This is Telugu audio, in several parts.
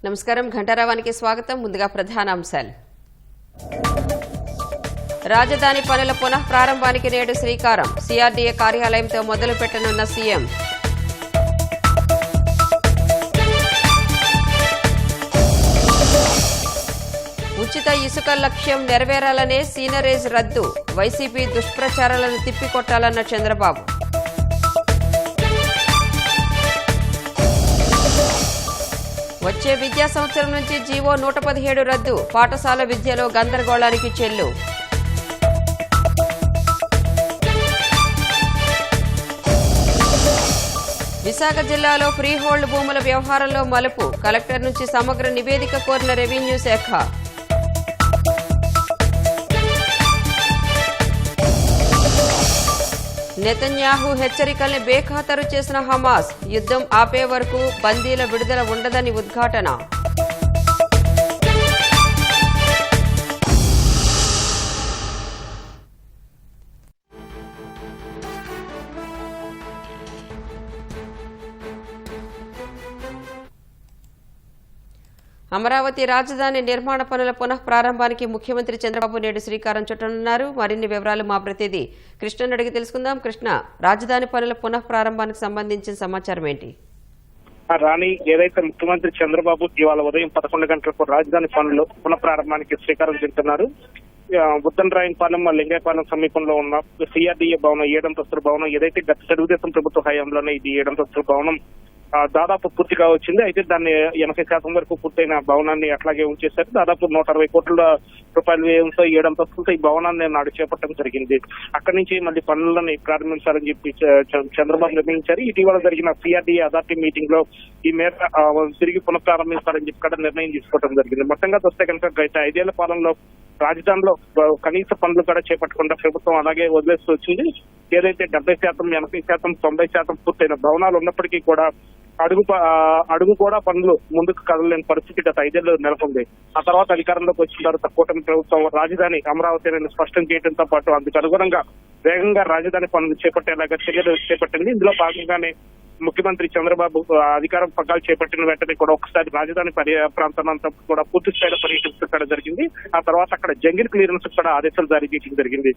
నమస్కారం ఘంటారావానికి స్వాగతం. ముందుగా ప్రధాన అంశాలు. రాజధాని పనుల పునః ప్రారంభానికి నేడు శ్రీకారం. సిఆర్డీఏ కార్యాలయంతో మొదలు పెట్టనున్న సీఎం. ఉచిత ఇసుక లక్ష్యం నెరవేరాలనే సీనరేజ్ రద్దు. వైసీపీ దుష్ప్రచారాలను తిప్పికొట్టాలన్న చంద్రబాబు. వచ్చే విద్యా సంవత్సరం నుంచి జీవో 117 రద్దు. పాఠశాల విద్యలో గందరగోళానికి చెల్లు. విశాఖ జిల్లాలో ఫ్రీహోల్డ్ భూముల వ్యవహారంలో మలుపు. కలెక్టర్ నుంచి సమగ్ర నివేదిక కోరిన రెవెన్యూ శాఖ. నెతన్యాహు హెచ్చరికల్ని బేఖాతరు చేసిన హమాస్. యుద్ధం ఆపే వరకు బందీల విడుదల ఉండదని ఉద్ఘాటన. అమరావతి రాజధాని నిర్మాణ పనుల పునః ప్రారంభానికి ముఖ్యమంత్రి చంద్రబాబు నేడు శ్రీకారం చుట్టనున్నారు. మరిన్ని వివరాలు మా ప్రతినిధి కృష్ణను అడిగి తెలుసుకుందాం. కృష్ణ, రాజధాని పనుల పునః ప్రారంభానికి సంబంధించిన సమాచారం ఏంటి? రాణి, ఏదైతే ముఖ్యమంత్రి చంద్రబాబు ఇవాళ ఉదయం 11 గంటలకు రాజధాని పనులు పునః ప్రారంభానికి శ్రీకారం చుడుతున్నారు. బుద్ధనరాయనపాలెం, లింగాయపాలెం సమీపంలో ఉన్న సిఆర్డీఏ భవనం, 7 అంతస్తుల భవనం, ఏదైతే గత తెలుగుదేశం ప్రభుత్వ హయాంలోనే ఇది 7 అంతస్తుల భవనం దాదాపు పూర్తిగా వచ్చింది. అయితే దాన్ని 80% వరకు పూర్తయిన భవనాన్ని అట్లాగే ఉంచేశారు. దాదాపు 160 కోట్ల రూపాయల వ్యయంతో 7 అంతస్తులతో ఈ భవనాన్ని నాడు చేపట్టడం జరిగింది. అక్కడి నుంచి మళ్ళీ పనులను ప్రారంభించాలని చెప్పి చంద్రబాబు నిర్ణయించారు. ఇటీవల జరిగిన సిఆర్డీఏ అథారిటీ మీటింగ్ లో ఈ మేర తిరిగి పునఃప్రారంభించాలని చెప్పి కూడా నిర్ణయం తీసుకోవడం జరిగింది. మొత్తంగా చూస్తే కనుక గత 5 ఏళ్ల పాలనలో రాజధానిలో కనీస పనులు కూడా చేపట్టకుండా ప్రభుత్వం అలాగే వదిలేస్తూ వచ్చింది. ఏదైతే 70%, 80%, 90% పూర్తయిన భవనాలు ఉన్నప్పటికీ కూడా అడుగు కూడా పనులు ముందుకు కదలలేని పరిస్థితి గత 5 ఏళ్లు నెలకొంది. ఆ తర్వాత అధికారంలోకి వచ్చిన తర్వాత కూటమి ప్రభుత్వం రాజధాని అమరావతి స్పష్టం చేయడంతో పాటు అందుకు అనుగుణంగా వేగంగా రాజధాని పనులు చేపట్టేలాగా చర్యలు చేపట్టింది. ఇందులో భాగంగానే ముఖ్యమంత్రి చంద్రబాబు అధికారం పగ్గాలు చేపట్టిన వెంటనే కూడా ఒకసారి రాజధాని ప్రాంతానంతా కూడా పూర్తి స్థాయిలో పర్యటించడం జరిగింది. ఆ తర్వాత అక్కడ జంగిల్ క్లియరెన్స్ కూడా ఆదేశాలు జారీ చేయడం జరిగింది.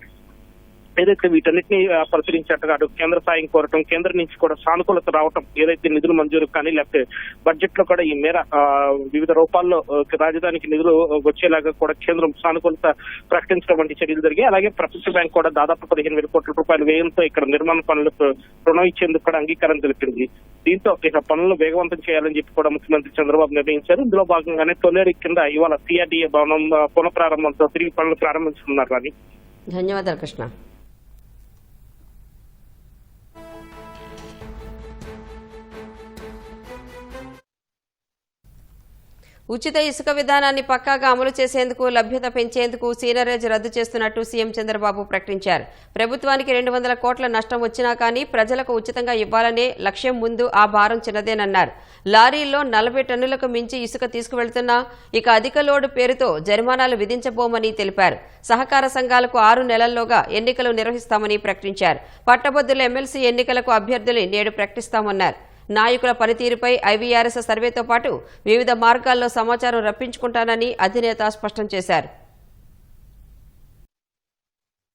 ఏదైతే వీటన్నిటిని పరిశీలించేట్టుగా కేంద్ర సాయం కోరటం, కేంద్రం నుంచి కూడా సానుకూలత రావటం, ఏదైతే నిధులు మంజూరు కానీ లేకపోతే బడ్జెట్ లో కూడా ఈ మేర వివిధ రూపాల్లో రాజధానికి నిధులు వచ్చేలాగా కూడా కేంద్రం సానుకూలత ప్రకటించడం వంటి చర్యలు జరిగాయి. అలాగే ప్రపంచ బ్యాంక్ కూడా దాదాపు 15,000 కోట్ల రూపాయల వ్యయంతో ఇక్కడ నిర్మాణ పనులకు రుణం ఇచ్చేందుకు కూడా అంగీకారం తెలిపింది. దీంతో ఇక పనులను వేగవంతం చేయాలని చెప్పి కూడా ముఖ్యమంత్రి చంద్రబాబు నిర్ణయించారు. ఇందులో భాగంగానే తొలేరు కింద ఇవాళ సిఆర్డీఏ భవనం పునఃప్రారంభంతో తిరిగి పనులు ప్రారంభిస్తున్నారు. అని ధన్యవాదాలు కృష్ణ. ఉచిత ఇసుక విధానాన్ని పక్కాగా అమలు చేసేందుకు, లభ్యత పెంచేందుకు సీనరేజ్ రద్దు చేస్తున్నట్టు సీఎం చంద్రబాబు ప్రకటించారు. ప్రభుత్వానికి 200 కోట్ల నష్టం వచ్చినా కానీ ప్రజలకు ఉచితంగా ఇవ్వాలనే లక్ష్యం ముందు ఆ భారం చిన్నదేనన్నారు. లారీల్లో 40 టన్నులకు మించి ఇసుక తీసుకువెళ్తున్నా ఇక అధిక లోడు పేరుతో జరిమానాలు విధించబోమని తెలిపారు. సహకార సంఘాలకు 6 నెలల్లోగా ఎన్నికలు నిర్వహిస్తామని ప్రకటించారు. పట్టభద్రుల ఎమ్మెల్సీ ఎన్నికలకు అభ్యర్థులు నేడు ప్రకటిస్తామన్నారు. నాయకుల పనితీరుపై ఐవీఆర్ఎస్ సర్వేతో పాటు వివిధ మార్గాల్లో సమాచారం రప్పించుకుంటానని అధినేత స్పష్టం చేశారు.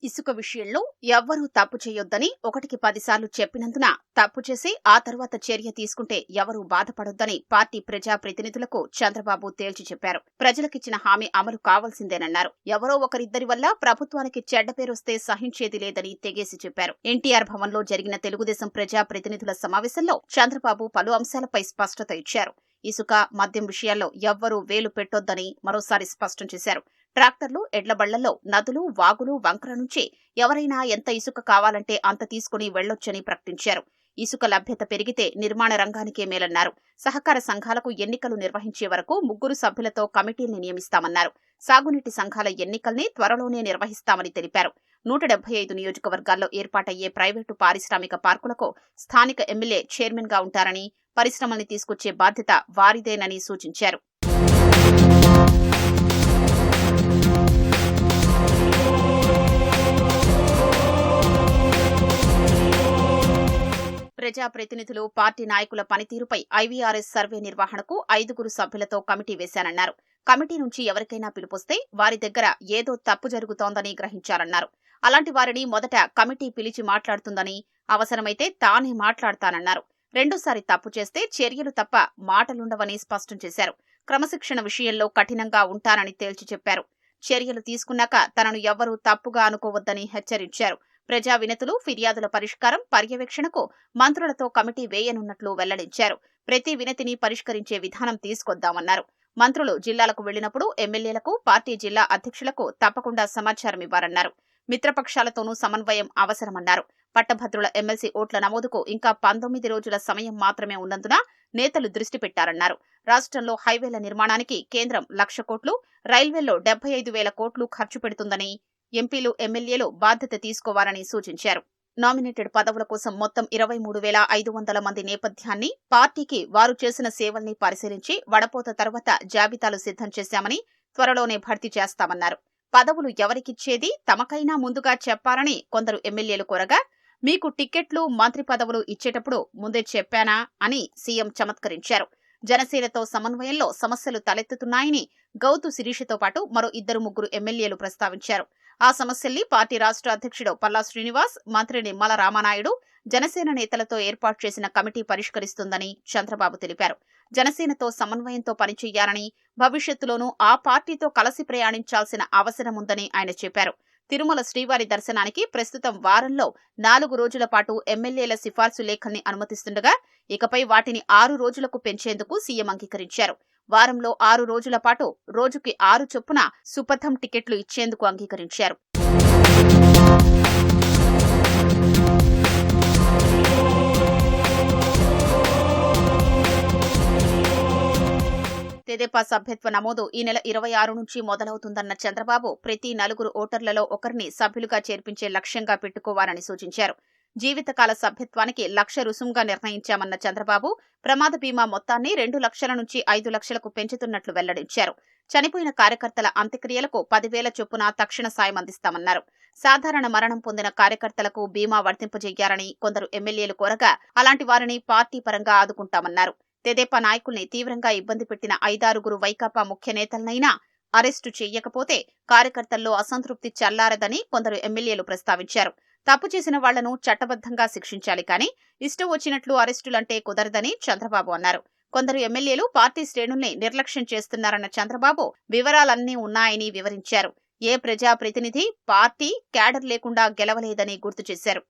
ఇసుక విషయంలో ఎవ్వరూ తప్పు చేయొద్దని 1కి 10 సార్లు చెప్పినందున తప్పు చేసి ఆ తర్వాత చర్య తీసుకుంటే ఎవరూ బాధపడొద్దని పార్టీ ప్రజాప్రతినిధులకు చంద్రబాబు తేల్చి చెప్పారు. ప్రజలకిచ్చిన హామీ అమలు కావాల్సిందేనన్నారు. ఎవరో ఒకరిద్దరి వల్ల ప్రభుత్వానికి చెడ్డ పేరొస్తే సహించేది లేదని తెగేసి చెప్పారు. ఎన్టీఆర్ భవన్లో జరిగిన తెలుగుదేశం ప్రజాప్రతినిధుల సమావేశంలో చంద్రబాబు పలు అంశాలపై స్పష్టత ఇచ్చారు. ఇసుక, మద్యం విషయాల్లో ఎవ్వరూ వేలు పెట్టొద్దని మరోసారి స్పష్టం చేశారు. ట్రాక్టర్లు, ఎడ్ల బళ్లలో నదులు, వాగులు, వంకర నుంచి ఎవరైనా ఎంత ఇసుక కావాలంటే అంత తీసుకుని వెళ్లొచ్చని ప్రకటించారు. ఇసుక లభ్యత పెరిగితే నిర్మాణ రంగానికే మేలన్నారు. సహకార సంఘాలకు ఎన్నికలు నిర్వహించే వరకు 3 సభ్యులతో కమిటీల్ని నియమిస్తామన్నారు. సాగునీటి సంఘాల ఎన్నికల్ని త్వరలోనే నిర్వహిస్తామని తెలిపారు. 175 నియోజకవర్గాల్లో ఏర్పాటయ్యే ప్రైవేటు పారిశ్రామిక పార్కులకు స్థానిక ఎమ్మెల్యే చైర్మన్ గా ఉంటారని, పరిశ్రమల్ని తీసుకొచ్చే బాధ్యత వారిదేనని సూచించారు. ప్రజాప్రతినిధులు, పార్టీ నాయకుల పనితీరుపై ఐవీఆర్ఎస్ సర్వే నిర్వహణకు 5 సభ్యులతో కమిటీ వేశానన్నారు. కమిటీ నుంచి ఎవరికైనా పిలుపొస్తే వారి దగ్గర ఏదో తప్పు జరుగుతోందని గ్రహించారన్నారు. అలాంటి వారిని మొదట కమిటీ పిలిచి మాట్లాడుతుందని, అవసరమైతే తానే మాట్లాడతానన్నారు. రెండోసారి తప్పు చేస్తే చర్యలు తప్ప మాటలుండవని స్పష్టం చేశారు. క్రమశిక్షణ విషయంలో కఠినంగా ఉంటానని తేల్చి చెప్పారు. చర్యలు తీసుకున్నాక తనను ఎవ్వరూ తప్పుగా అనుకోవద్దని హెచ్చరించారు. ప్రజా వినతులు, ఫిర్యాదుల పరిష్కారం, పర్యవేక్షణకు మంత్రులతో కమిటీ వేయనున్నట్లు వెల్లడించారు. ప్రతి వినతిని పరిష్కరించే విధానం తీసుకొద్దామన్నారు. మంత్రులు జిల్లాలకు వెళ్లినప్పుడు ఎమ్మెల్యేలకు, పార్టీ జిల్లా అధ్యక్షులకు తప్పకుండా సమాచారం ఇవ్వాలన్నారు. మిత్రపక్షాలతోనూ సమన్వయం అవసరమన్నారు. పట్టభద్రుల ఎమ్మెల్సీ ఓట్ల నమోదుకు ఇంకా 19 రోజుల సమయం మాత్రమే ఉన్నందున నేతలు దృష్టి పెట్టారన్నారు. రాష్ట్రంలో హైవేల నిర్మాణానికి కేంద్రం 1,00,000 కోట్లు, రైల్వేల్లో 75,000 కోట్లు ఖర్చు పెడుతుందని ఎంపీలు, ఎమ్మెల్యేలు బాధ్యత తీసుకోవాలని సూచించారు. నామినేటెడ్ పదవుల కోసం మొత్తం 23,500 మంది నేపథ్యాన్ని, పార్టీకి వారు చేసిన సేవల్ని పరిశీలించి వడపోత తర్వాత జాబితాలు సిద్ధం చేశామని, త్వరలోనే భర్తీ చేస్తామన్నారు. పదవులు ఎవరికిచ్చేది తమకైనా ముందుగా చెప్పాలని కొందరు ఎమ్మెల్యేలు కోరగా, మీకు టిక్కెట్లు, మంత్రి పదవులు ఇచ్చేటప్పుడు ముందే చెప్పానా అని సీఎం చమత్కరించారు. జనసేనతో సమన్వయంలో సమస్యలు తలెత్తుతున్నాయని గౌతు శిరీషతో పాటు మరో 2-3 ఎమ్మెల్యేలు ప్రస్తావించారు. ఆ సమస్యల్ని పార్టీ రాష్ట్ర అధ్యక్షుడు పల్లా శ్రీనివాస్, మంత్రి నిమ్మల రామానాయుడు, జనసేన నేతలతో ఏర్పాటు చేసిన కమిటీ పరిష్కరిస్తుందని చంద్రబాబు తెలిపారు. జనసేనతో సమన్వయంతో పనిచేయాలని, భవిష్యత్తులోనూ ఆ పార్టీతో కలిసి ప్రయాణించాల్సిన అవసరముందని ఆయన చెప్పారు. తిరుమల శ్రీవారి దర్శనానికి ప్రస్తుతం వారంలో 4 రోజుల పాటు ఎమ్మెల్యేల సిఫార్సు లేఖల్ని అనుమతిస్తుండగా, ఇకపై వాటిని 6 రోజులకు పెంచేందుకు సీఎం అంగీకరించారు. వారంలో 6 రోజుల పాటు రోజుకి 6 చొప్పున సుపథం టికెట్లు ఇచ్చేందుకు అంగీకరించారు. తెదేపా సభ్యత్వ నమోదు ఈ నెల 26 నుంచి మొదలవుతుందన్న చంద్రబాబు, ప్రతి 4 ఓటర్లలో ఒకరిని సభ్యులుగా చేర్పించే లక్ష్యంగా పెట్టుకోవాలని సూచించారు. జీవితకాల సభ్యత్వానికి 1,00,000 రుసుముగా నిర్ణయించామన్న చంద్రబాబు, ప్రమాద బీమా మొత్తాన్ని 2 లక్షల నుంచి 5 లక్షలకు పెంచుతున్నట్లు వెల్లడించారు. చనిపోయిన కార్యకర్తల అంత్యక్రియలకు 10,000 చొప్పున తక్షణ సాయం అందిస్తామన్నారు. సాధారణ మరణం పొందిన కార్యకర్తలకు బీమా వర్తింపజేయాలని కొందరు ఎమ్మెల్యేలు కోరగా, అలాంటి వారిని పార్టీ పరంగా ఆదుకుంటామన్నారు. తెదేపా నాయకుల్ని తీవ్రంగా ఇబ్బంది పెట్టిన 5-6 వైకాపా ముఖ్య నేతలనైనా అరెస్టు చేయకపోతే కార్యకర్తల్లో అసంతృప్తి చల్లారదని కొందరు ఎమ్మెల్యేలు ప్రస్తావించారు. తప్పు చేసిన వాళ్లను చట్టబద్దంగా శిక్షించాలి కానీ ఇష్టం వచ్చినట్లు అరెస్టులంటే కుదరదని చంద్రబాబు అన్నారు. కొందరు ఎమ్మెల్యేలు పార్టీ శ్రేణుల్ని నిర్లక్ష్యం చేస్తున్నారన్న చంద్రబాబు, వివరాలన్నీ ఉన్నాయని వివరించారు. ఏ ప్రజాప్రతినిధి పార్టీ క్యాడర్ లేకుండా గెలవలేదని గుర్తు చేశారు.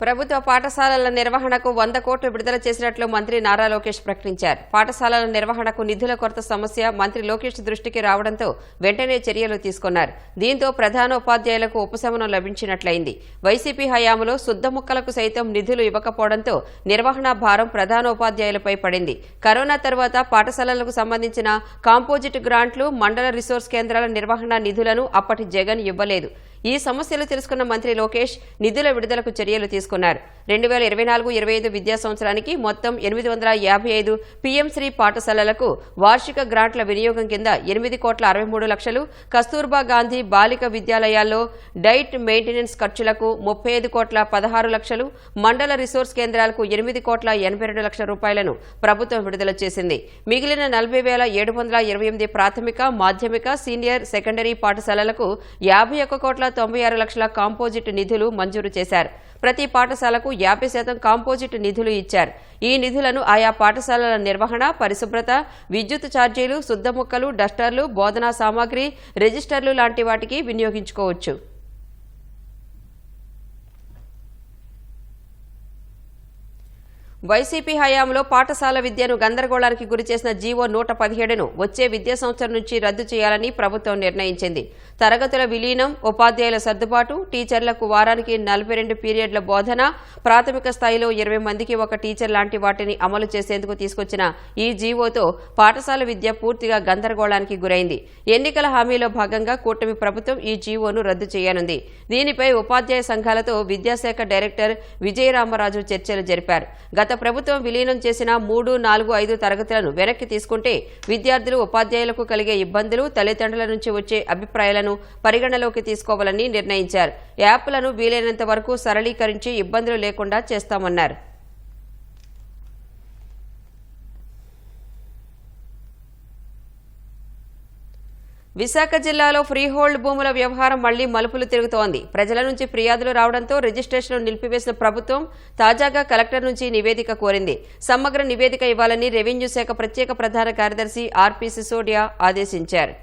ప్రభుత్వ పాఠశాలల నిర్వహణకు 100 కోట్లు విడుదల చేసినట్లు మంత్రి నారా లోకేష్ ప్రకటించారు. పాఠశాలల నిర్వహణకు నిధుల కొరత సమస్య మంత్రి లోకేష్ దృష్టికి రావడంతో వెంటనే చర్యలు తీసుకున్నారు. దీంతో ప్రధానోపాధ్యాయులకు ఉపశమనం లభించినట్లయింది. వైసీపీ హయాంలో శుద్ధముక్కలకు సైతం నిధులు ఇవ్వకపోవడంతో నిర్వహణ భారం ప్రధానోపాధ్యాయులపై పడింది. కరోనా తర్వాత పాఠశాలలకు సంబంధించిన కాంపోజిట్ గ్రాంట్లు, మండల రిసోర్స్ కేంద్రాల నిర్వహణ నిధులను అప్పటి జగన్ ఇవ్వలేదు. ఈ సమస్యలు తెలుసుకున్న మంత్రి లోకేష్ నిధుల విడుదలకు చర్యలు తీసుకున్నారు. 2024-25 విద్యా సంవత్సరానికి మొత్తం 855 పీఎం శ్రీ పాఠశాలలకు వార్షిక గ్రాంట్ల వినియోగం కింద 8,63 లక్షలు, కస్తూర్బా గాంధీ బాలిక విద్యాలయాల్లో డైట్ మెయింటెనెన్స్ ఖర్చులకు 35,16 లక్షలు, మండల రిసోర్స్ కేంద్రాలకు 8,82 లక్షల రూపాయలను ప్రభుత్వం విడుదల చేసింది. మిగిలిన 40,728 ప్రాథమిక, మాధ్యమిక, సీనియర్, సెకండరీ పాఠశాలలకు 51,96 లక్షల కాంపోజిట్ నిధులు మంజూరు చేశారు. ప్రతి పాఠశాలకు 50% కాంపోజిట్ నిధులు ఇచ్చారు. ఈ నిధులను ఆయా పాఠశాలల నిర్వహణ, పరిశుభ్రత, విద్యుత్ ఛార్జీలు, శుద్ధముక్కలు, డస్టర్లు, బోధనా సామాగ్రి, రిజిస్టర్లు లాంటి వాటికి వినియోగించుకోవచ్చు. వైసీపీ హయాంలో పాఠశాల విద్యను గందరగోళానికి గురిచేసిన జీవో 117ను వచ్చే విద్యా సంవత్సరం నుంచి రద్దు చేయాలని ప్రభుత్వం నిర్ణయించింది. తరగతుల విలీనం, ఉపాధ్యాయుల సర్దుబాటు, టీచర్లకు వారానికి 42 పీరియడ్ల బోధన, ప్రాథమిక స్థాయిలో 20 మందికి ఒక టీచర్ లాంటి వాటిని అమలు చేసేందుకు తీసుకొచ్చిన ఈ జీవోతో పాఠశాల విద్య పూర్తిగా గందరగోళానికి గురైంది. ఎన్నికల హామీలో భాగంగా కూటమి ప్రభుత్వం ఈ జీవోను రద్దు చేయనుంది. దీనిపై ఉపాధ్యాయ సంఘాలతో విద్యాశాఖ డైరెక్టర్ విజయరామరాజు చర్చలు జరిపారు. గత గత ప్రభుత్వం విలీనం చేసిన 3, 4, 5 తరగతులను వెనక్కి తీసుకుంటే విద్యార్థులు ఉపాధ్యాయులకు కలిగే ఇబ్బందులు, తల్లిదండ్రుల నుంచి వచ్చే అభిప్రాయాలను పరిగణలోకి తీసుకోవాలని నిర్ణయించారు. యాప్లను వీలైనంత వరకు సరళీకరించి ఇబ్బందులు లేకుండా చేస్తామన్నారు. విశాఖ జిల్లాలో ఫ్రీహోల్డ్ భూముల వ్యవహారం మళ్లీ మలుపులు తిరుగుతోంది. ప్రజల నుంచి ఫిర్యాదులు రావడంతో రిజిస్ట్రేషన్లు నిలిపివేసిన ప్రభుత్వం తాజాగా కలెక్టర్ నుంచి నివేదిక కోరింది. సమగ్ర నివేదిక ఇవ్వాలని రెవెన్యూ శాఖ ప్రత్యేక ప్రధాన కార్యదర్శి ఆర్పి సిసోడియా ఆదేశించారు.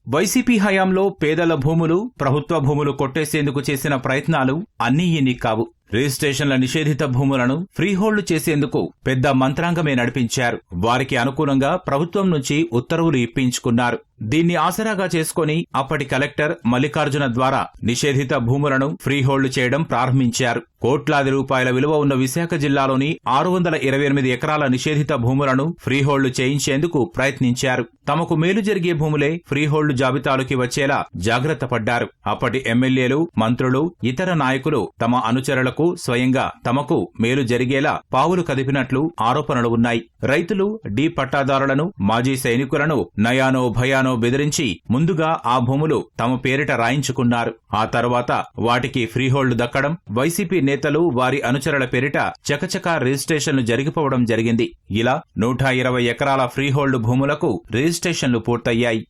వైసీపీ హయాంలో పేదల భూములు, ప్రభుత్వ భూములు కొట్టేసేందుకు చేసిన ప్రయత్నాలు అన్నీ ఇన్ని కావు. రిజిస్ట్రేషన్ల నిషేధిత భూములను ఫ్రీహోల్డ్ చేసేందుకు పెద్ద మంత్రాంగమే నడిపించారు. వారికి అనుకూలంగా ప్రభుత్వం నుంచి ఉత్తర్వులు ఇప్పించుకున్నారు. దీన్ని ఆసరాగా చేసుకుని అప్పటి కలెక్టర్ మల్లికార్జున ద్వారా నిషేధిత భూములను ఫ్రీహోల్డ్ చేయడం ప్రారంభించారు. కోట్లాది రూపాయల విలువ ఉన్న విశాఖ జిల్లాలోని 628 ఎకరాల నిషేధిత భూములను ఫ్రీహోల్డ్ చేయించేందుకు ప్రయత్నించారు. తమకు మేలు జరిగే భూములే ఫ్రీహోల్డ్ జాబితాలోకి వచ్చేలా జాగ్రత్త పడ్డారు. అప్పటి ఎమ్మెల్యేలు, మంత్రులు, ఇతర నాయకులు తమ అనుచరులకు స్వయంగా తమకు మేలు జరిగేలా పావులు కదిపినట్లు ఆరోపణలు ఉన్నాయి. రైతులు, డీ పట్టాదారులను, మాజీ సైనికులను నయానో భయానో బెదిరించి ముందుగా ఆ భూములు తమ పేరిట రాయించుకున్నారు. ఆ తర్వాత వాటికి ఫ్రీహోల్డ్ దక్కడం, వైసీపీ నేతలు వారి అనుచరుల పేరిట చకచకా రిజిస్ట్రేషన్లు జరిగిపోవడం జరిగింది. ఇలా 120 ఎకరాల ఫ్రీహోల్డ్ భూములకు రిజిస్ట్రేషన్లు పూర్తయ్యాయి.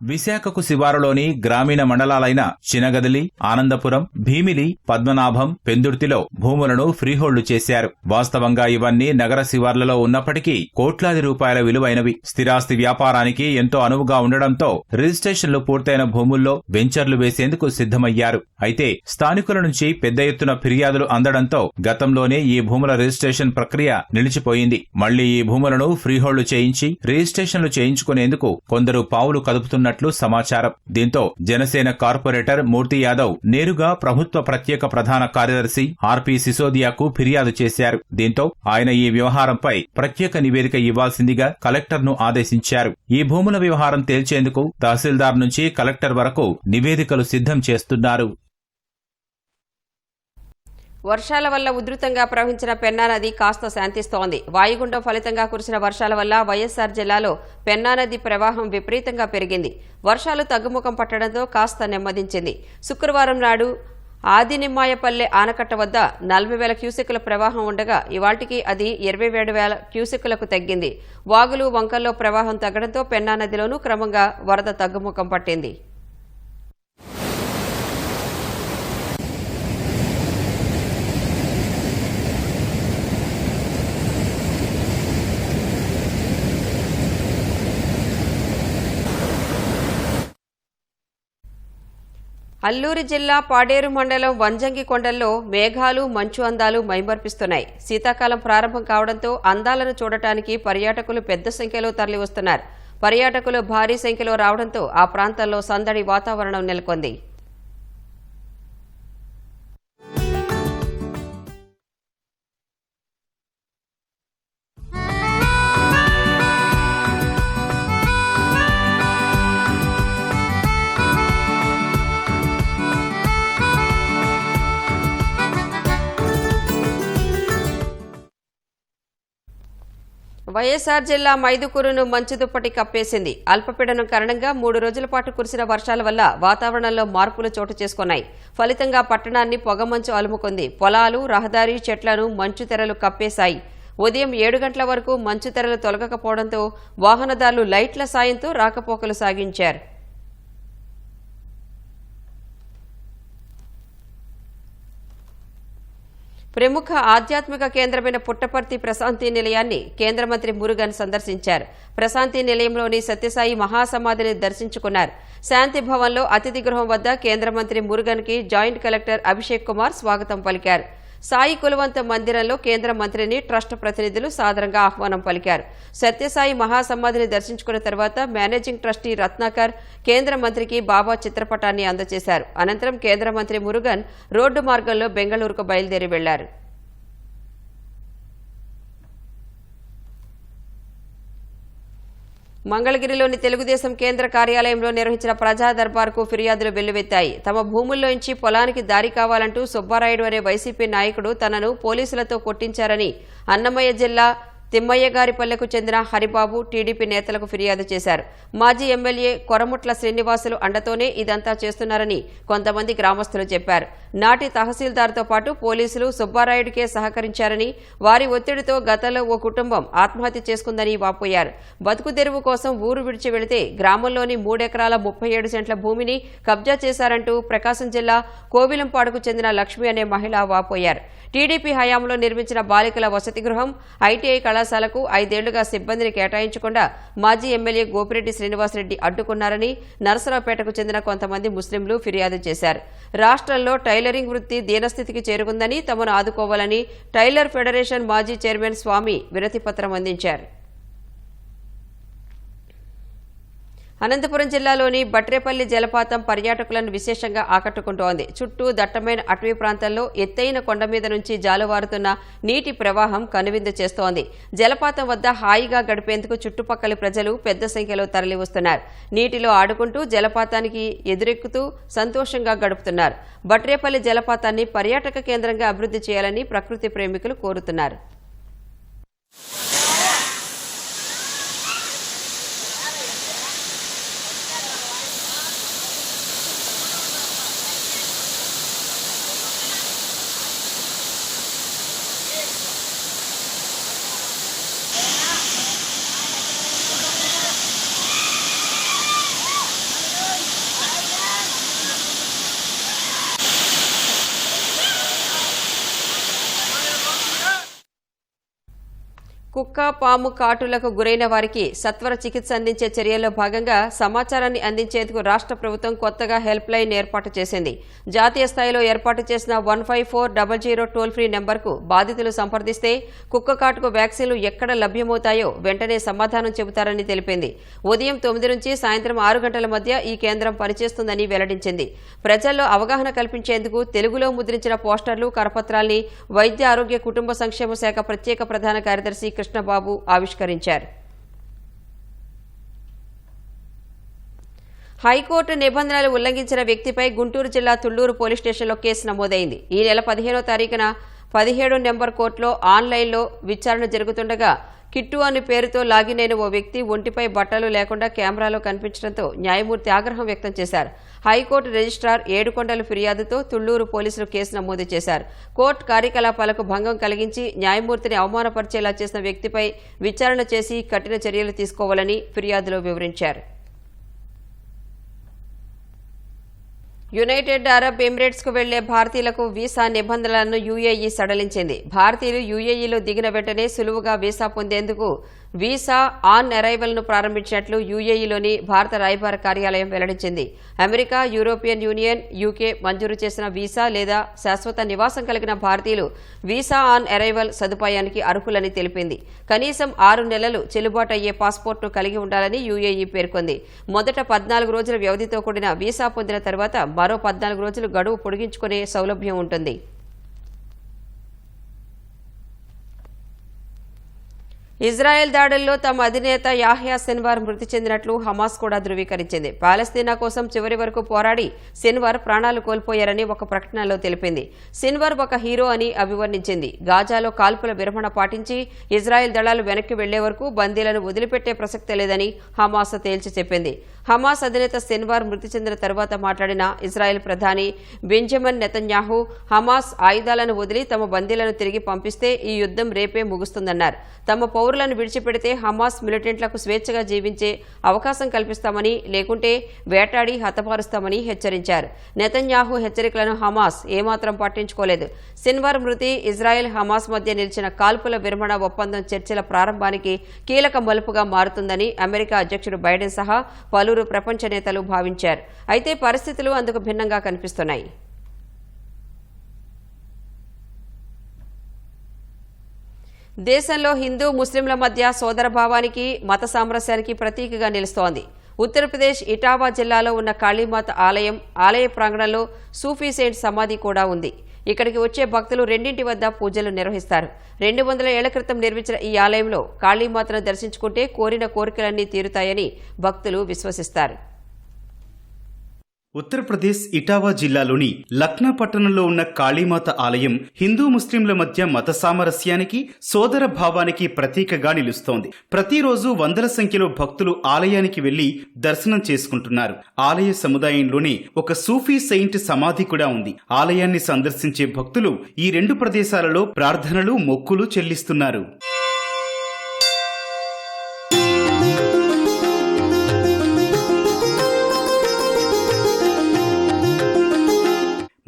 విశాఖకు శివారులోని గ్రామీణ మండలాలైన చినగదిలి, ఆనందపురం, భీమిలి, పద్మనాభం, పెందుర్తిలో భూములను ఫ్రీహోల్డ్ చేశారు. వాస్తవంగా ఇవన్నీ నగర శివార్లలో ఉన్నప్పటికీ కోట్లాది రూపాయల విలువైనవి. స్థిరాస్తి వ్యాపారానికి ఎంతో అనువుగా ఉండడంతో రిజిస్ట్రేషన్లు పూర్తయిన భూముల్లో వెంచర్లు వేసేందుకు సిద్ధమయ్యారు. అయితే స్థానికుల నుంచి పెద్ద ఎత్తున ఫిర్యాదులు అందడంతో గతంలోనే ఈ భూముల రిజిస్ట్రేషన్ ప్రక్రియ నిలిచిపోయింది. మళ్లీ ఈ భూములను ఫ్రీహోల్డ్ చేయించి రిజిస్ట్రేషన్లు చేయించుకునేందుకు కొందరు పావులు కదుపుతున్నట్లు సమాచారం. దీంతో జనసేన కార్పొరేటర్ మూర్తి యాదవ్ నేరుగా ప్రభుత్వ ప్రత్యేక ప్రధాన కార్యదర్శి ఆర్పి సిసోదియాకు ఫిర్యాదు చేశారు. దీంతో ఆయన ఈ వ్యవహారంపై ప్రత్యేక నివేదిక ఇవ్వాల్సిందిగా కలెక్టర్ను ఆదేశించారు. ఈ భూముల వ్యవహారం తేల్చేందుకు తహసీల్దార్ నుంచి కలెక్టర్ వరకు నివేదికలు సిద్ధం చేస్తున్నారు. వర్షాల వల్ల ఉధృతంగా ప్రవహించిన పెన్నా నది కాస్త శాంతిస్తోంది. వాయుగుండం ఫలితంగా కురిసిన వర్షాల వల్ల వైఎస్సార్ జిల్లాలో పెన్నా నది ప్రవాహం విపరీతంగా పెరిగింది. వర్షాలు తగ్గుముఖం పట్టడంతో కాస్త నెమ్మదించింది. శుక్రవారం నాడు ఆదినిమ్మాయపల్లె ఆనకట్ట వద్ద 40,000 క్యూసెక్కుల ప్రవాహం ఉండగా ఇవాళ్టికి అది 27,000 క్యూసెక్కులకు తగ్గింది. వాగులు, వంకల్లో ప్రవాహం తగ్గడంతో పెన్నా నదిలోనూ క్రమంగా వరద తగ్గుముఖం పట్టింది. అల్లూరి జిల్లా పాడేరు మండలం వంజంగి కొండల్లో మేఘాలు, మంచు అందాలు మైమర్పిస్తున్నాయి. శీతాకాలం ప్రారంభం కావడంతో అందాలను చూడటానికి పర్యాటకులు పెద్ద సంఖ్యలో తరలివస్తున్నారు. పర్యాటకులు భారీ సంఖ్యలో రావడంతో ఆ ప్రాంతాల్లో సందడి వాతావరణం నెలకొంది. వైఎస్సార్ జిల్లా మైదుకూరును మంచు దుప్పటి కప్పేసింది. అల్పపీడనం కారణంగా 3 రోజుల పాటు కురిసిన వర్షాల వల్ల వాతావరణంలో మార్పులు చోటు చేసుకున్నాయి. ఫలితంగా పట్టణాన్ని పొగమంచు అలుముకుంది. పొలాలు, రహదారి, చెట్లను మంచు తెరలు కప్పేశాయి. ఉదయం 7 గంటల వరకు మంచు తెరలు తొలగకపోవడంతో వాహనదారులు లైట్ల సాయంతో రాకపోకలు సాగించారు. ప్రముఖ ఆధ్యాత్మిక కేంద్రమైన పుట్టపర్తి ప్రశాంతి నిలయాన్ని కేంద్ర మంత్రి మురుగన్ సందర్శించారు. ప్రశాంతి నిలయంలోని సత్యసాయి మహాసమాధిని దర్శించుకున్నారు. శాంతి భవన్లో అతిథి గృహం వద్ద కేంద్ర మంత్రి మురుగన్ కి జాయింట్ కలెక్టర్ అభిషేక్ కుమార్ స్వాగతం పలికారు. సాయి కులవంత మందిరంలో కేంద్ర మంత్రిని ట్రస్ట్ ప్రతినిధులు సాదరంగా ఆహ్వానం పలికారు. సత్యసాయి మహాసమాధిని దర్శించుకున్న తర్వాత మేనేజింగ్ ట్రస్టీ రత్నాకర్ కేంద్ర మంత్రికి బాబా చిత్రపటాన్ని అందజేశారు. అనంతరం కేంద్ర మంత్రి మురుగన్ రోడ్డు మార్గంలో బెంగళూరుకు బయలుదేరి వెళ్లారు. మంగళగిరిలోని తెలుగుదేశం కేంద్ర కార్యాలయంలో నిర్వహించిన ప్రజా దర్బార్కు ఫిర్యాదులు వెల్లువెత్తాయి. తమ భూముల్లోంచి పొలానికి దారి కావాలంటూ సుబ్బారాయుడు అనే వైసీపీ నాయకుడు తనను పోలీసులతో కొట్టించారని అన్నమయ్య జిల్లా తిమ్మయ్యగారిపల్లెకు చెందిన హరిబాబు టీడీపీ నేతలకు ఫిర్యాదు చేశారు. మాజీ ఎమ్మెల్యే కొరముట్ల శ్రీనివాసులు అండతోనే ఇదంతా చేస్తున్నారని కొంతమంది గ్రామస్తులు చెప్పారు. నాటి తహసీల్దార్తో పాటు పోలీసులు సుబ్బారాయుడికే సహకరించారని, వారి ఒత్తిడితో గతంలో ఓ కుటుంబం ఆత్మహత్య చేసుకుందని వాపోయారు. బతుకు తెరువు కోసం ఊరు విడిచి వెళితే గ్రామంలోని 3 ఎకరాల 37 సెంట్ల భూమిని కబ్జా చేశారంటూ ప్రకాశం జిల్లా కోవిలంపాడుకు చెందిన లక్ష్మి అనే మహిళ వాపోయారు. టీడీపీ హయాంలో నిర్మించిన బాలికల వసతి గృహం, ఐటీఐ కళాశాలకు 5 ఏళ్లుగా సిబ్బందిని కేటాయించకుండా మాజీ ఎమ్మెల్యే గోపిరెడ్డి శ్రీనివాసరెడ్డి అడ్డుకున్నారని నరసరావుపేటకు చెందిన కొంతమంది ముస్లింలు ఫిర్యాదు చేశారు. రాష్ట్రంలో టైలరింగ్ వృత్తి దీనస్థితికి చేరుకుందని, తమను ఆదుకోవాలని టైలర్ ఫెడరేషన్ మాజీ చైర్మన్ స్వామి వినతిపత్రం అందించారు. అనంతపురం జిల్లాలోని బట్రేపల్లి జలపాతం పర్యాటకులను విశేషంగా ఆకట్టుకుంటోంది. చుట్టూ దట్టమైన అటవీ ప్రాంతంలో ఎత్తైన కొండ మీద నుంచి జాలువారుతున్న నీటి ప్రవాహం కనువిందు చేస్తోంది. జలపాతం వద్ద హాయిగా గడిపేందుకు చుట్టుపక్కల ప్రజలు పెద్ద సంఖ్యలో తరలివస్తున్నారు. నీటిలో ఆడుకుంటూ జలపాతానికి ఎదురెక్కుతూ సంతోషంగా గడుపుతున్నారు. బట్రేపల్లి జలపాతాన్ని పర్యాటక కేంద్రంగా అభివృద్ధి చేయాలని ప్రకృతి ప్రేమికులు కోరుతున్నారు. కుక్క, పాము కాటులకు గురైన వారికి సత్వర చికిత్స అందించే చర్యల్లో భాగంగా సమాచారాన్ని అందించేందుకు రాష్ట్ర ప్రభుత్వం కొత్తగా హెల్ప్ లైన్ ఏర్పాటు చేసింది. జాతీయ స్థాయిలో ఏర్పాటు చేసిన 15400 టోల్ ఫ్రీ నెంబర్కు బాధితులు సంప్రదిస్తే కుక్క కాటుకు వ్యాక్సిన్లు ఎక్కడ లభ్యమవుతాయో వెంటనే సమాధానం చెబుతారని తెలిపింది. ఉదయం 9 నుంచి సాయంత్రం 6 గంటల మధ్య ఈ కేంద్రం పనిచేస్తుందని వెల్లడించింది. ప్రజల్లో అవగాహన కల్పించేందుకు తెలుగులో ముద్రించిన పోస్టర్లు, కరపత్రాల్ని వైద్య ఆరోగ్య కుటుంబ సంక్షేమ శాఖ ప్రత్యేక ప్రధాన కార్యదర్శి కృష్ణబాబు ఆవిష్కరించారు. హైకోర్టు నిబంధనలు ఉల్లంఘించిన వ్యక్తిపై గుంటూరు జిల్లా తుళ్లూరు పోలీస్ స్టేషన్లో కేసు నమోదైంది. ఈ నెల 15వ తారీఖున 17 నెంబర్ కోర్టులో ఆన్లైన్లో విచారణ జరుగుతుండగా కిట్టు అనే పేరుతో లాగిన్ అయిన ఓ వ్యక్తి ఒంటిపై బట్టలు లేకుండా కెమెరాలో కనిపించడంతో న్యాయమూర్తి ఆగ్రహం వ్యక్తం చేశారు. హైకోర్టు రిజిస్ట్రార్ ఏడుకొండల ఫిర్యాదుతో తుళ్లూరు పోలీసులు కేసు నమోదు చేశారు. కోర్టు కార్యకలాపాలకు భంగం కలిగించి న్యాయమూర్తిని అవమానపరిచేలా చేసిన వ్యక్తిపై విచారణ చేసి కఠిన చర్యలు తీసుకోవాలని ఫిర్యాదులో వివరించారు. యునైటెడ్ అరబ్ ఎమిరేట్స్కు వెళ్లే భారతీయులకు వీసా నిబంధనలను యుఏఈ సడలించింది. భారతీయులు యుఏఈలో దిగిన వెంటనే సులువుగా వీసా పొందేందుకు వీసా ఆన్ అరైవల్ ను ప్రారంభించినట్లు యుఏఈలోని భారత రాయబార కార్యాలయం వెల్లడించింది. అమెరికా, యూరోపియన్ యూనియన్, యూకే మంజూరు చేసిన వీసా లేదా శాశ్వత నివాసం కలిగిన భారతీయులు వీసా ఆన్ అరైవల్ సదుపాయానికి అర్హులని తెలిపింది. కనీసం 6 నెలలు చెల్లుబాటు అయ్యే పాస్పోర్ట్ను కలిగి ఉండాలని యుఏఈ పేర్కొంది. మొదట 14 రోజుల వ్యవధితో కూడిన వీసా పొందిన తర్వాత మరో 14 రోజులు గడువు పొడిగించుకునే సౌలభ్యం ఉంటుంది. ఇజ్రాయెల్ దాడుల్లో తమ అధినేత యాహ్యా సిన్వార్ మృతి చెందినట్లు హమాస్ కూడా ధృవీకరించింది. పాలస్తీనా కోసం చివరి వరకు పోరాడి సిన్వార్ ప్రాణాలు కోల్పోయారని ఒక ప్రకటనలో తెలిపింది. సిన్వార్ ఒక హీరో అని అభివర్ణించింది. గాజాలో కాల్పుల విరమణ పాటించి ఇజ్రాయెల్ దళాలు వెనక్కి వెళ్లే వరకు బందీలను వదిలిపెట్టే ప్రసక్తే లేదని హమాస్ తేల్చి చెప్పింది. హమాస్ అధినేత సిన్వార్ మృతి చెందిన తర్వాత మాట్లాడిన ఇజ్రాయెల్ ప్రధాని బెంజమిన్ నెతన్యాహు హమాస్ ఆయుధాలను వదిలి తమ బందీలను తిరిగి పంపిస్తే ఈ యుద్ధం రేపే ముగుస్తుందన్నారు. తమ పౌరులను విడిచిపెడితే హమాస్ మిలిటెంట్లకు స్వేచ్ఛగా జీవించే అవకాశం కల్పిస్తామని, లేకుంటే వేటాడి హతమారుస్తామని హెచ్చరించారు. నెతన్యాహు హెచ్చరికలను హమాస్ ఏమాత్రం పట్టించుకోలేదు. సిన్వార్ మృతి ఇజ్రాయెల్ హమాస్ మధ్య నిలిచిన కాల్పుల విరమణ ఒప్పందం చర్చల ప్రారంభానికి కీలక మలుపుగా మారుతుందని అమెరికా అధ్యక్షుడు బైడెన్ సహా పలువురు ప్రపంచ నేతలు భావించారు. అయితే పరిస్థితులు అందుకు భిన్నంగా కనిపిస్తున్నాయి. దేశంలో హిందూ ముస్లింల మధ్య సోదరభావానికి, మత సామరస్యానికి ప్రతీకగా నిలుస్తోంది. ఉత్తరప్రదేశ్ ఇటావా జిల్లాలో ఉన్న కాళీమాత ఆలయ ప్రాంగణంలో సూఫీ సెయింట్ సమాధి కూడా ఉంది. ఇక్కడికి వచ్చే భక్తులు రెండింటి వద్ద పూజలు నిర్వహిస్తారు. 200 ఏళ్ల క్రితం నిర్మించిన ఈ ఆలయంలో కాళీమాతను దర్శించుకుంటే కోరిన కోరికలన్నీ తీరుతాయని భక్తులు విశ్వసిస్తారు. ఉత్తరప్రదేశ్ ఇటావా జిల్లాలోని లక్నో పట్టణంలో ఉన్న కాళీమాత ఆలయం హిందూ ముస్లింల మధ్య మత సామరస్యానికి, సోదర భావానికి ప్రతీకగా నిలుస్తోంది. ప్రతిరోజు వందల సంఖ్యలో భక్తులు ఆలయానికి వెళ్లి దర్శనం చేసుకుంటున్నారు. ఆలయ సముదాయంలోనే ఒక సూఫీ సెయింట్ సమాధి కూడా ఉంది. ఆలయాన్ని సందర్శించే భక్తులు ఈ రెండు ప్రదేశాలలో ప్రార్థనలు, మొక్కులు చెల్లిస్తున్నారు.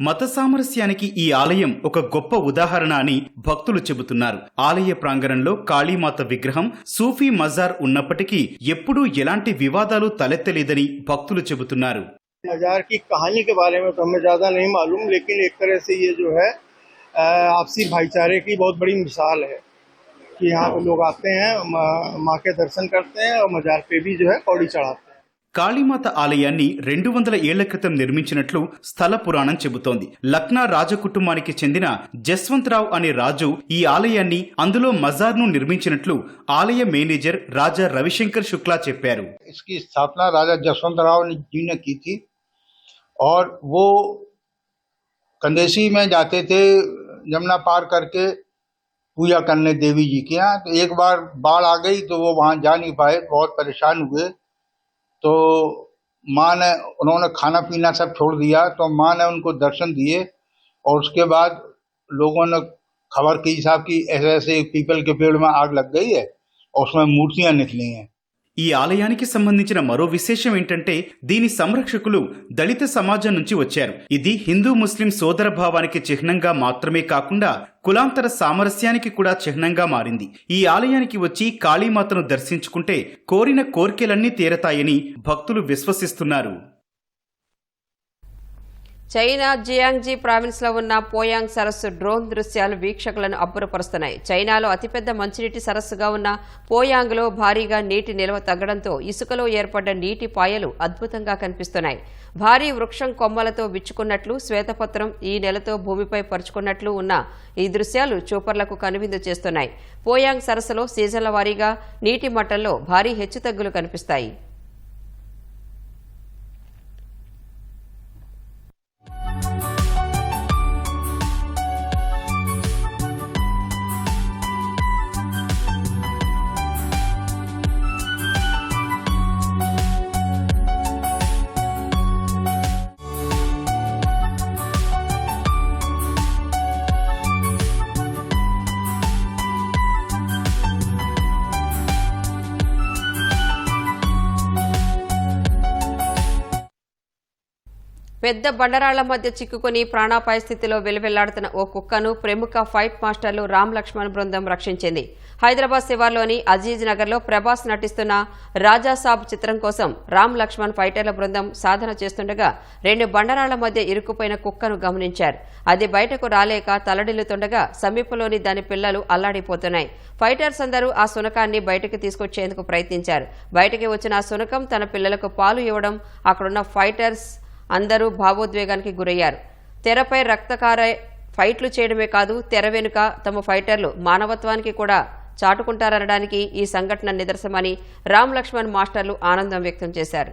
మత సామరస్యానికి ఈ ఆలయం ఒక గొప్ప ఉదాహరణ అని భక్తులు చెబుతున్నారు. ఆలయ ప్రాంగణంలో కాళీమాత విగ్రహం, సూఫీ మజార్ ఉన్నప్పటికీ ఎప్పుడూ ఎలాంటి వివాదాలు తలెత్తలేదని భక్తులు చెబుతున్నారు. मजार की कहानी के बारे में तो हमें ज्यादा नहीं मालूम, लेकिन एक तरह से ये जो है आपसी भाईचारे की बहुत बड़ी मिसाल है कि यहाँ पे लोग आते हैं, माँ के दर्शन करते हैं और मजार पे भी जो है पौड़ी चढ़ाते हैं. కాళీమాత ఆలయాన్ని 200 ఏళ్ల క్రితం నిర్మించినట్లు స్థల పురాణం చెబుతోంది. లక్నా రాజకుటుంబానికి చెందిన జస్వంతరావు అనే రాజు ఈ ఆలయాన్ని, అందులో మజార్ను నిర్మించినట్లు ఆలయ మేనేజర్ రాజా రవిశంకర్ శుక్లా చెప్పారు. इसकी स्थापना राजा जसवंतराव जी ने की थी और वो कंदेसी में जाते थे यमुना पार करके पूजा करने देवी जी के यहाँ. तो एक बार बाढ़ आ गई तो वो वहाँ जा नहीं पाए, बहुत परेशान हुए. तो माँ ने, उन्होंने खाना पीना सब छोड़ दिया, तो माँ ने उनको दर्शन दिए और उसके बाद लोगों ने खबर की साहब कि ऐसे ऐसे पीपल के पेड़ में आग लग गई है और उसमें मूर्तियां निकली हैं. ఈ ఆలయానికి సంబంధించిన మరో విశేషం ఏంటంటే దీని సంరక్షకులు దళిత సమాజం నుంచి వచ్చారు. ఇది హిందూ ముస్లిం సోదర భావానికి చిహ్నంగా మాత్రమే కాకుండా కులాంతర సామరస్యానికి కూడా చిహ్నంగా మారింది. ఈ ఆలయానికి వచ్చి కాళీమాతను దర్శించుకుంటే కోరిన కోర్కెలన్నీ తీరతాయని భక్తులు విశ్వసిస్తున్నారు. చైనా జియాంగ్జీ ప్రావిన్స్లో ఉన్న పోయాంగ్ సరస్సు డ్రోన్ దృశ్యాలు వీక్షకులను అబ్బురపరుస్తున్నాయి. చైనాలో అతిపెద్ద మంచినీటి సరస్సుగా ఉన్న పోయాంగ్లో భారీగా నీటి నిల్వ తగ్గడంతో ఇసుకలో ఏర్పడ్డ నీటి పాయలు అద్భుతంగా కనిపిస్తున్నాయి. భారీ వృక్షం కొమ్మలతో విచ్చుకున్నట్లు, శ్వేతపత్రం ఈ నెలతో భూమిపై పరుచుకున్నట్లు ఉన్న ఈ దృశ్యాలు చూపర్లకు కనువిందు చేస్తున్నాయి. పోయాంగ్ సరస్సులో సీజన్ల వారీగా నీటి మట్టంలో భారీ హెచ్చుతగ్గులు కనిపిస్తాయి. పెద్ద బండరాళ్ల మధ్య చిక్కుకుని ప్రాణాపాయ స్థితిలో వెలువెల్లాడుతున్న ఓ కుక్కను ప్రముఖ ఫైట్ మాస్టర్లు రామ్ లక్ష్మణ్ బృందం రక్షించింది. హైదరాబాద్ శివార్లోని అజీజ్ నగర్లో ప్రభాస్ నటిస్తున్న రాజాసాబ్ చిత్రం కోసం రామ్ లక్ష్మణ్ ఫైటర్ల బృందం సాధన చేస్తుండగా 2 బండరాళ్ల మధ్య ఇరుక్కుపోయిన కుక్కను గమనించారు. అది బయటకు రాలేక తలడిల్లుతుండగా సమీపంలోని దాని పిల్లలు అల్లాడిపోతున్నాయి. ఫైటర్స్ అందరూ ఆ శునకాన్ని బయటకు తీసుకొచ్చేందుకు ప్రయత్నించారు. బయటకి వచ్చిన ఆ శునకం తన పిల్లలకు పాలు ఇవ్వడం అక్కడున్న ఫైటర్స్ అందరూ భావోద్వేగానికి గురయ్యారు. తెరపై రక్తకారే ఫైట్లు చేయడమే కాదు, తెర వెనుక తమ ఫైటర్లు మానవత్వానికి కూడా చాటుకుంటారనడానికి ఈ సంఘటన నిదర్శనమని రామ్ లక్ష్మణ్ మాస్టర్లు ఆనందం వ్యక్తం చేశారు.